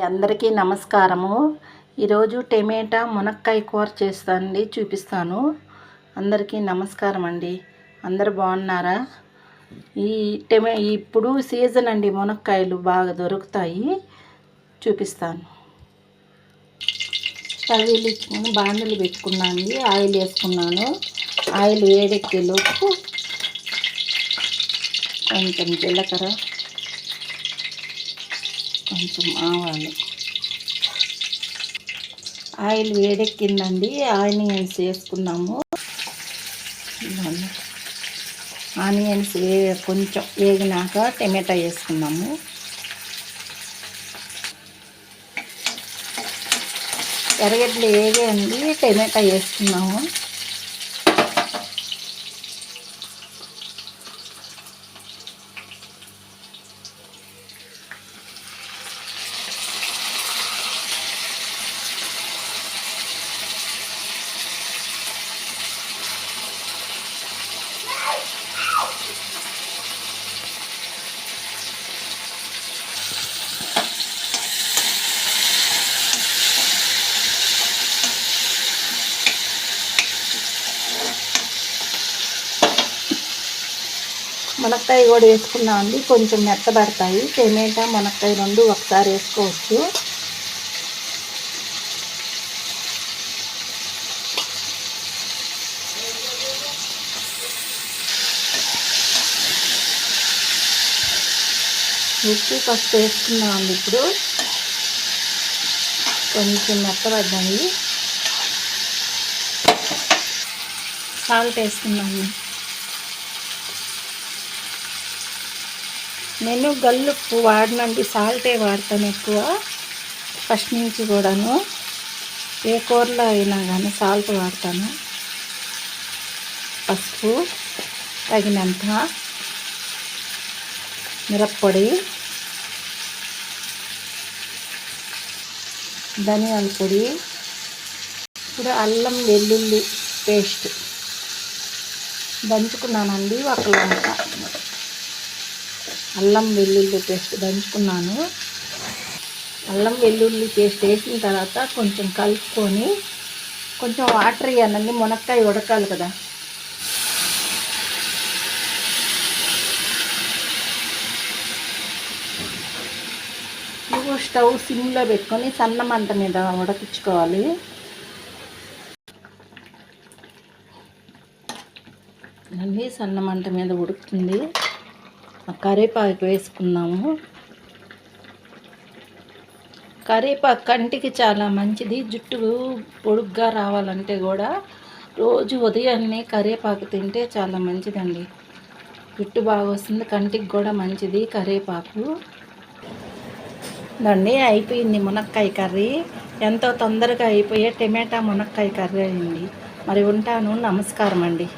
అందరికీ నమస్కారము. ఈరోజు టమాటా మునక్కాయ కూర చేస్తానండి, చూపిస్తాను. అందరికీ నమస్కారం అండి. అందరు బాగున్నారా? ఇప్పుడు సీజన్ అండి, మునక్కాయలు బాగా దొరుకుతాయి. చూపిస్తాను. స్టవ్ వెలిగించుకొని బాండలు పెట్టుకున్నాను అండి. ఆయిల్ వేసుకున్నాను. ఆయిల్ వేడెక్కేలోపు కొంచెం జీలకర్ర, కొంచెం ఆవాలు. ఆయిల్ వేడెక్కిందండి. ఆనియన్స్ వేసుకున్నాము. ఆనియన్స్ కొంచెం వేగినాక టమాటా వేసుకున్నాము. ఎర్రగడ్డలు వేగండి, టమాటా వేసుకున్నాము. మునక్కాయ కూడా వేసుకున్నామండి. కొంచెం మెత్తబడతాయి. టమాటా మునక్కాయ రెండు ఒకసారి వేసుకోవచ్చు. ఉప్పు పసుపు వేసుకున్నామండి. ఇప్పుడు కొంచెం మెత్తబడ్డాయి. సాల్ట్ వేసుకున్నాము. నేను గల్లుప్పు వాడినండి, సాల్టే వాడతాను ఎక్కువ. ఫస్ట్ నుంచి కూడాను ఏ కూరలో అయినా కానీ సాల్ట్ వాడతాను. పసుపు తగినంత, మిరప్పొడి, ధనియాల పొడి. ఇప్పుడు అల్లం వెల్లుల్లి పేస్ట్ దంచుకున్నానండి. ఒకలాగా అల్లం వెల్లుల్లి పేస్ట్ దంచుకున్నాను. అల్లం వెల్లుల్లి పేస్ట్ వేసిన తర్వాత కొంచెం కలుపుకొని కొంచెం వాటర్ వేయాలండి, మునక్కాయ ఉడకాలి కదా. ఇదిగో స్టవ్ సిమ్లో పెట్టుకొని సన్న మంట మీద ఉడకించుకోవాలి. అన్నీ సన్న మంట మీద ఉడుకుతుంది. కరివేపాకు వేసుకున్నాము. కరివేపాకు కంటికి చాలా మంచిది. జుట్టు పొడుగ్గా రావాలంటే కూడా రోజు ఉదయాన్నే కరివేపాకు తింటే చాలా మంచిదండి. జుట్టు బాగా వస్తుంది, కంటికి కూడా మంచిది కరివేపాకు. దాన్ని అయిపోయింది మునక్కాయ కర్రీ. ఎంతో తొందరగా అయిపోయే టమాటా మునక్కాయ కర్రీ అయింది. మరి ఉంటాను. నమస్కారం అండి.